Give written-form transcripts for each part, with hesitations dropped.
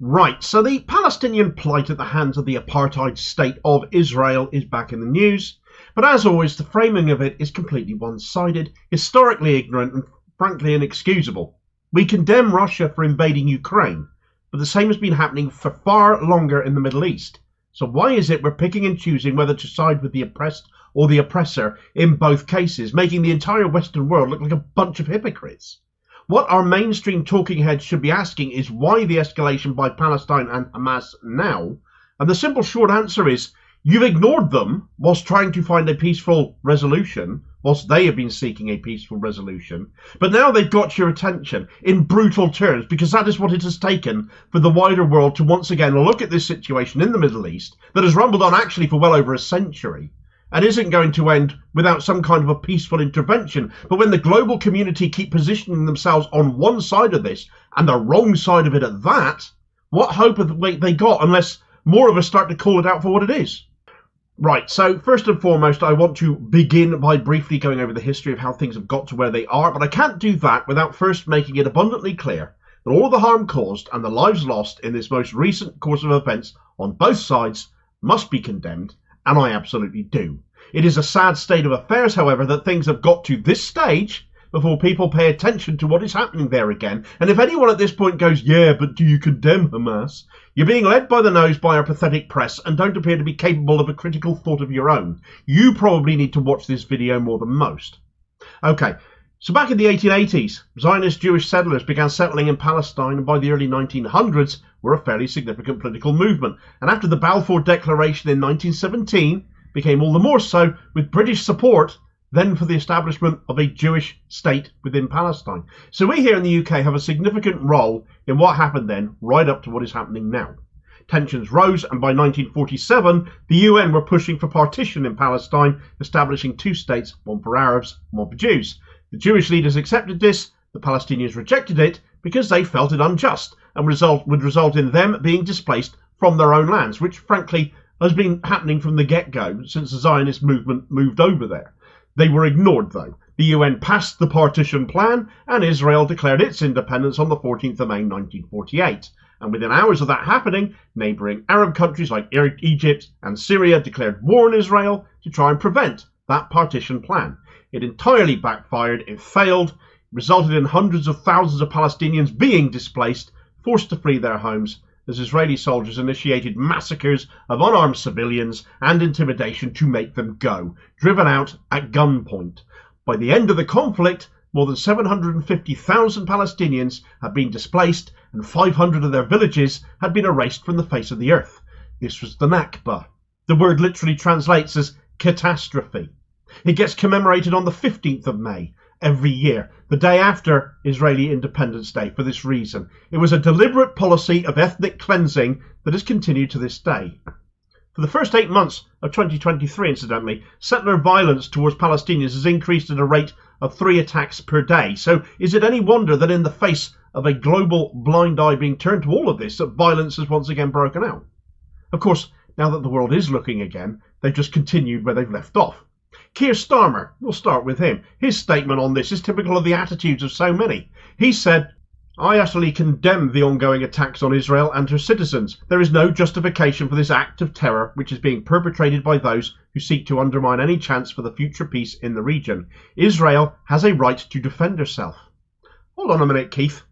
Right, so the Palestinian plight at the hands of the apartheid state of Israel is back in the news, but as always, the framing of it is completely one-sided, historically ignorant, and frankly inexcusable. We condemn Russia for invading Ukraine, but the same has been happening for far longer in the Middle East. So why is it we're picking and choosing whether to side with the oppressed or the oppressor in both cases, making the entire Western world look like a bunch of hypocrites? What our mainstream talking heads should be asking is why the escalation by Palestine and Hamas now? And the simple short answer is, you've ignored them whilst trying to find a peaceful resolution, whilst they have been seeking a peaceful resolution. But now they've got your attention in brutal terms, because that is what it has taken for the wider world to once again look at this situation in the Middle East that has rumbled on actually for well over a century, and isn't going to end without some kind of a peaceful intervention. But when the global community keep positioning themselves on one side of this, and the wrong side of it at that, what hope have they got unless more of us start to call it out for what it is? Right, so first and foremost, I want to begin by briefly going over the history of how things have got to where they are, but I can't do that without first making it abundantly clear that all of the harm caused and the lives lost in this most recent course of events on both sides must be condemned, and I absolutely do. It is a sad state of affairs, however, that things have got to this stage before people pay attention to what is happening there again. And if anyone at this point goes, yeah, but do you condemn Hamas? You're being led by the nose by our pathetic press and don't appear to be capable of a critical thought of your own. You probably need to watch this video more than most. Okay, so back in the 1880s, Zionist Jewish settlers began settling in Palestine, and by the early 1900s were a fairly significant political movement. And after the Balfour Declaration in 1917, became all the more so with British support then for the establishment of a Jewish state within Palestine. So we here in the UK have a significant role in what happened then, right up to what is happening now. Tensions rose, and by 1947, the UN were pushing for partition in Palestine, establishing two states, one for Arabs, one for Jews. The Jewish leaders accepted this, the Palestinians rejected it because they felt it unjust and would result in them being displaced from their own lands, which frankly has been happening from the get-go since the Zionist movement moved over there. They were ignored though. The UN passed the partition plan and Israel declared its independence on the 14th of May 1948. And within hours of that happening, neighbouring Arab countries like Egypt and Syria declared war on Israel to try and prevent that partition plan. It entirely backfired, it failed, resulted in hundreds of thousands of Palestinians being displaced, forced to flee their homes, as Israeli soldiers initiated massacres of unarmed civilians and intimidation to make them go, driven out at gunpoint. By the end of the conflict, more than 750,000 Palestinians had been displaced and 500 of their villages had been erased from the face of the earth. This was the Nakba. The word literally translates as catastrophe. It gets commemorated on the 15th of May every year, the day after Israeli Independence Day, for this reason. It was a deliberate policy of ethnic cleansing that has continued to this day. For the first 8 months of 2023, incidentally, settler violence towards Palestinians has increased at a rate of 3 attacks per day. So is it any wonder that in the face of a global blind eye being turned to all of this, that violence has once again broken out? Of course, now that the world is looking again, they've just continued where they've left off. Keir Starmer, we'll start with him. His statement on this is typical of the attitudes of so many. He said, I utterly condemn the ongoing attacks on Israel and her citizens. There is no justification for this act of terror which is being perpetrated by those who seek to undermine any chance for the future peace in the region. Israel has a right to defend herself. Hold on a minute, Keith.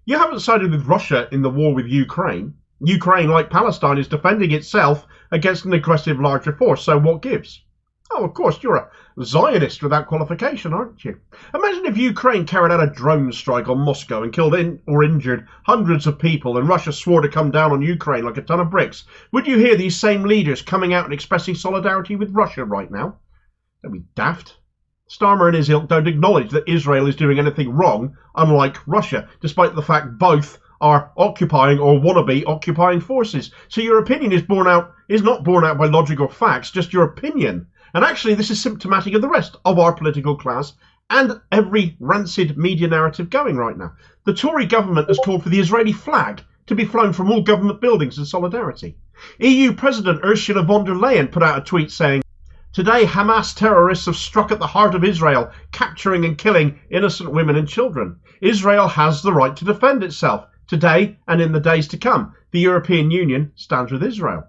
You haven't sided with Russia in the war with Ukraine. Ukraine, like Palestine, is defending itself against an aggressive larger force, so what gives? Oh, of course, you're a Zionist without qualification, aren't you? Imagine if Ukraine carried out a drone strike on Moscow and killed or injured hundreds of people, and Russia swore to come down on Ukraine like a ton of bricks. Would you hear these same leaders coming out and expressing solidarity with Russia right now? That'd be daft. Starmer and his ilk don't acknowledge that Israel is doing anything wrong, unlike Russia, despite the fact both are occupying or wannabe occupying forces. So your opinion is not borne out by logic or facts, just your opinion. And actually, this is symptomatic of the rest of our political class and every rancid media narrative going right now. The Tory government has called for the Israeli flag to be flown from all government buildings in solidarity. EU President Ursula von der Leyen put out a tweet saying, Today, Hamas terrorists have struck at the heart of Israel, capturing and killing innocent women and children. Israel has the right to defend itself. Today and in the days to come, the European Union stands with Israel.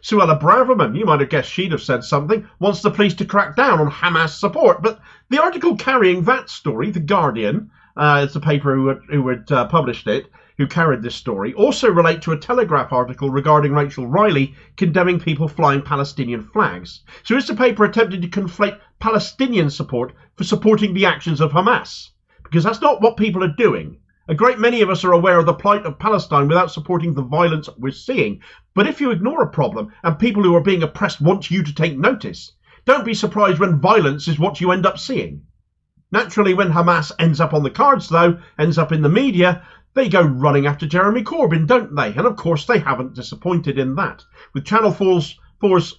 Suella Braverman, you might have guessed she'd have said something, wants the police to crack down on Hamas support. But the article carrying that story, The Guardian, it's the paper who had published it, who carried this story, also relate to a Telegraph article regarding Rachel Riley condemning people flying Palestinian flags. So is the paper attempting to conflate Palestinian support for supporting the actions of Hamas? Because that's not what people are doing. A great many of us are aware of the plight of Palestine without supporting the violence we're seeing. But if you ignore a problem and people who are being oppressed want you to take notice, don't be surprised when violence is what you end up seeing. Naturally, when Hamas ends up on the cards, though, ends up in the media, they go running after Jeremy Corbyn, don't they? And of course, they haven't disappointed in that, with Channel 4's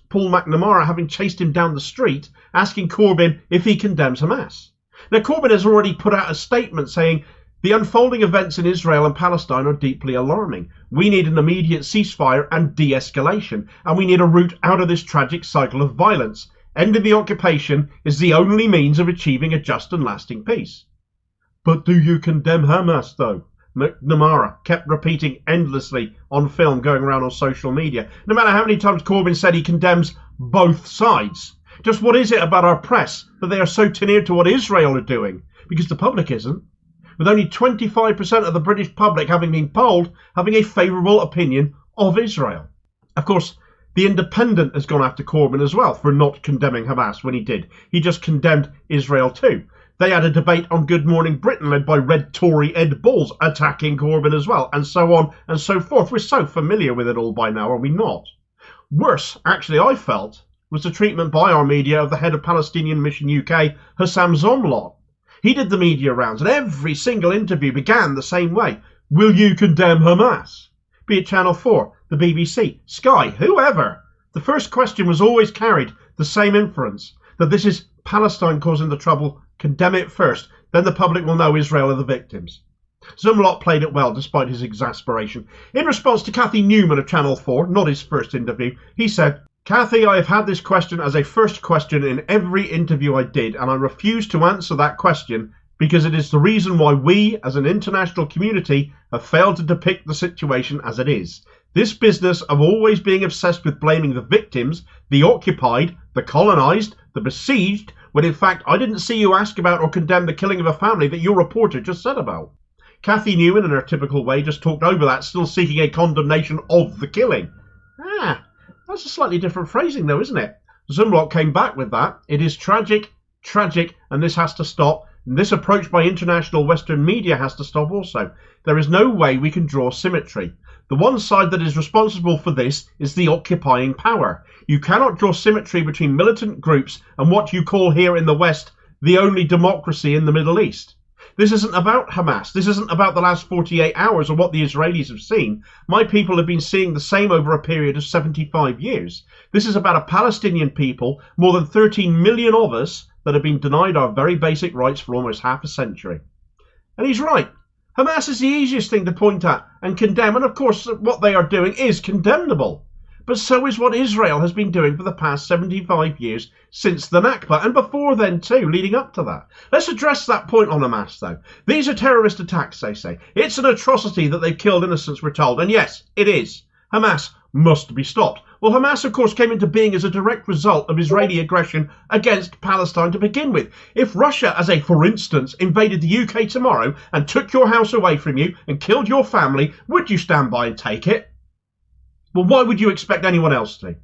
Paul McNamara having chased him down the street, asking Corbyn if he condemns Hamas. Now, Corbyn has already put out a statement saying, "The unfolding events in Israel and Palestine are deeply alarming. We need an immediate ceasefire and de-escalation, and we need a route out of this tragic cycle of violence. Ending the occupation is the only means of achieving a just and lasting peace." But do you condemn Hamas, though? McNamara kept repeating endlessly on film going around on social media. No matter how many times Corbyn said he condemns both sides. Just what is it about our press that they are so tenured to what Israel are doing? Because the public isn't. With only 25% of the British public having been polled, having a favourable opinion of Israel. Of course, The Independent has gone after Corbyn as well for not condemning Hamas when he did. He just condemned Israel too. They had a debate on Good Morning Britain led by Red Tory Ed Balls attacking Corbyn as well, and so on and so forth. We're so familiar with it all by now, are we not? Worse, actually, I felt, was the treatment by our media of the head of Palestinian Mission UK, Hussam Zomlot. He did the media rounds, and every single interview began the same way. Will you condemn Hamas? Be it Channel 4, the BBC, Sky, whoever. The first question was always carried the same inference, that this is Palestine causing the trouble. Condemn it first, then the public will know Israel are the victims. Zumlot played it well despite his exasperation. In response to Cathy Newman of Channel 4, not his first interview, he said, "Cathy, I have had this question as a first question in every interview I did, and I refuse to answer that question because it is the reason why we, as an international community, have failed to depict the situation as it is. This business of always being obsessed with blaming the victims, the occupied, the colonised, the besieged, when in fact I didn't see you ask about or condemn the killing of a family that your reporter just said about." Cathy Newman, in her typical way, just talked over that, still seeking a condemnation of the killing. That's a slightly different phrasing though, isn't it? Zumlot came back with that. It is tragic, and this has to stop. And this approach by international Western media has to stop also. There is no way we can draw symmetry. The one side that is responsible for this is the occupying power. You cannot draw symmetry between militant groups and what you call here in the West the only democracy in the Middle East. This isn't about Hamas. This isn't about the last 48 hours or what the Israelis have seen. My people have been seeing the same over a period of 75 years. This is about a Palestinian people, more than 13 million of us, that have been denied our very basic rights for almost half a century. And he's right. Hamas is the easiest thing to point at and condemn, and of course what they are doing is condemnable. But so is what Israel has been doing for the past 75 years since the Nakba, and before then too, leading up to that. Let's address that point on Hamas though. These are terrorist attacks, they say. It's an atrocity that they've killed innocents, we're told, and yes, it is. Hamas must be stopped. Well, Hamas, of course, came into being as a direct result of Israeli aggression against Palestine to begin with. If Russia, as a for instance, invaded the UK tomorrow and took your house away from you and killed your family, would you stand by and take it? Well, why would you expect anyone else to?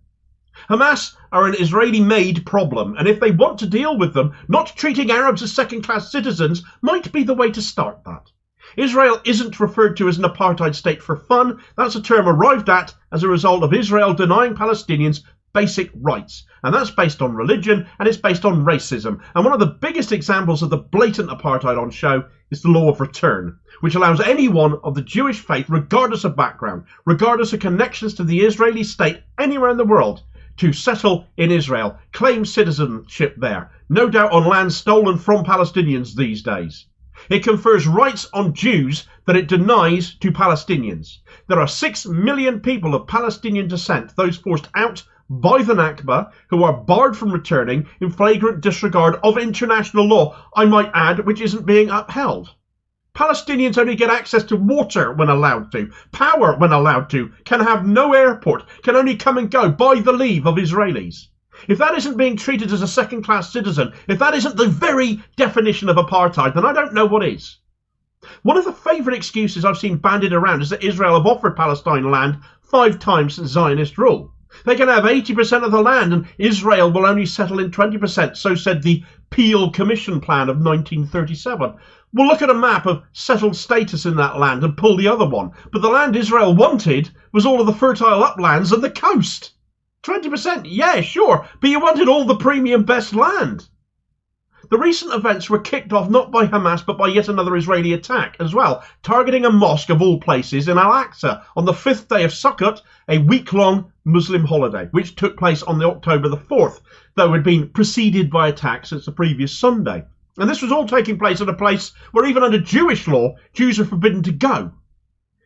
Hamas are an Israeli-made problem, and if they want to deal with them, not treating Arabs as second-class citizens might be the way to start that. Israel isn't referred to as an apartheid state for fun. That's a term arrived at as a result of Israel denying Palestinians basic rights. And that's based on religion, and it's based on racism. And one of the biggest examples of the blatant apartheid on show is the law of return, which allows anyone of the Jewish faith, regardless of background, regardless of connections to the Israeli state anywhere in the world, to settle in Israel, claim citizenship there, no doubt on land stolen from Palestinians these days. It confers rights on Jews that it denies to Palestinians. There are 6 million people of Palestinian descent, those forced out by the Nakba, who are barred from returning in flagrant disregard of international law, I might add, which isn't being upheld. Palestinians only get access to water when allowed to, power when allowed to, can have no airport, can only come and go by the leave of Israelis. If that isn't being treated as a second-class citizen, if that isn't the very definition of apartheid, then I don't know what is. One of the favourite excuses I've seen bandied around is that Israel have offered Palestine land 5 times since Zionist rule. They can have 80% of the land and Israel will only settle in 20%, so said the Peel Commission Plan of 1937. We'll look at a map of settled status in that land and pull the other one, but the land Israel wanted was all of the fertile uplands and the coast. 20%, yeah, sure, but you wanted all the premium best land. The recent events were kicked off not by Hamas but by yet another Israeli attack as well, targeting a mosque of all places in al-aqsa on the 5th day of Sukkot, a week-long Muslim holiday, which took place on October the 4th, though had been preceded by attacks since the previous Sunday. And this was all taking place at a place where even under Jewish law, Jews are forbidden to go.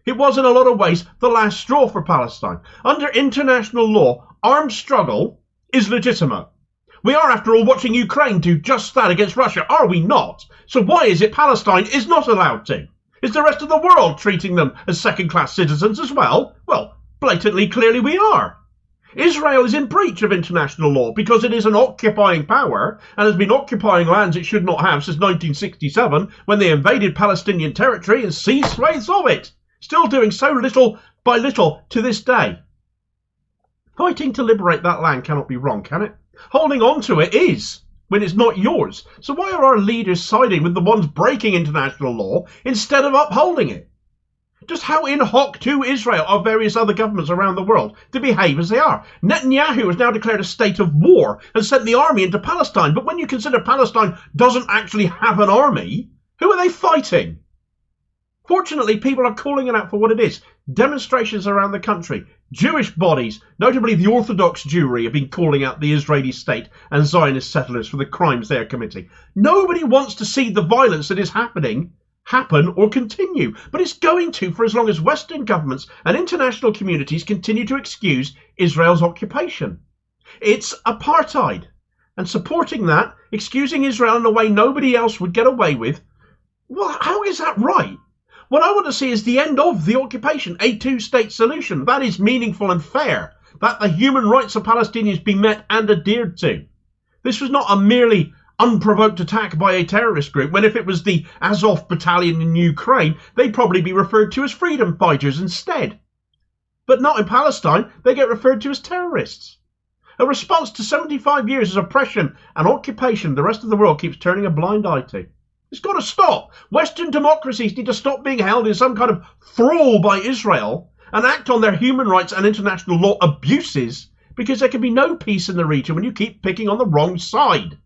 It was in a lot of ways the last straw for Palestine. Under international law, armed struggle is legitimate. We are, after all, watching Ukraine do just that against Russia, are we not? So why is it Palestine is not allowed to? Is the rest of the world treating them as second-class citizens as well? Well, blatantly, clearly we are. Israel is in breach of international law because it is an occupying power and has been occupying lands it should not have since 1967 when they invaded Palestinian territory and seized swathes of it, still doing so little by little to this day. Fighting to liberate that land cannot be wrong, can it? Holding on to it is, when it's not yours. So why are our leaders siding with the ones breaking international law instead of upholding it? Just how in hoc to Israel are various other governments around the world to behave as they are? Netanyahu has now declared a state of war and sent the army into Palestine. But when you consider Palestine doesn't actually have an army, who are they fighting? Fortunately, people are calling it out for what it is. Demonstrations around the country. Jewish bodies, notably the Orthodox Jewry, have been calling out the Israeli state and Zionist settlers for the crimes they are committing. Nobody wants to see the violence that is happening happen or continue, but it's going to for as long as Western governments and international communities continue to excuse Israel's occupation. It's apartheid, and supporting that, excusing Israel in a way nobody else would get away with, well, how is that right? What I want to see is the end of the occupation, a two-state solution. That is meaningful and fair, that the human rights of Palestinians be met and adhered to. This was not a merely unprovoked attack by a terrorist group, when if it was the Azov battalion in Ukraine, they'd probably be referred to as freedom fighters instead. But not in Palestine, they get referred to as terrorists. A response to 75 years of oppression and occupation the rest of the world keeps turning a blind eye to. It's got to stop. Western democracies need to stop being held in some kind of thrall by Israel and act on their human rights and international law abuses, because there can be no peace in the region when you keep picking on the wrong side.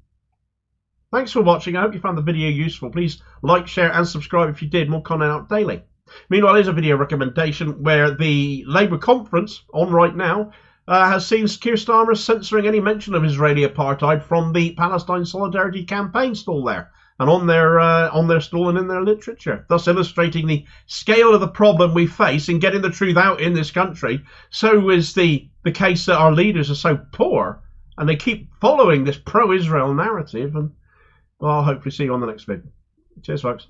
Thanks for watching. I hope you found the video useful. Please like, share and subscribe if you did. More content out daily. Meanwhile, here's a video recommendation where the Labour conference, on right now, has seen Keir Starmer censoring any mention of Israeli apartheid from the Palestine Solidarity Campaign stall there, and on their stall and in their literature, thus illustrating the scale of the problem we face in getting the truth out in this country. So is the case that our leaders are so poor and they keep following this pro-Israel narrative. And well, I'll hopefully see you on the next video. Cheers, folks.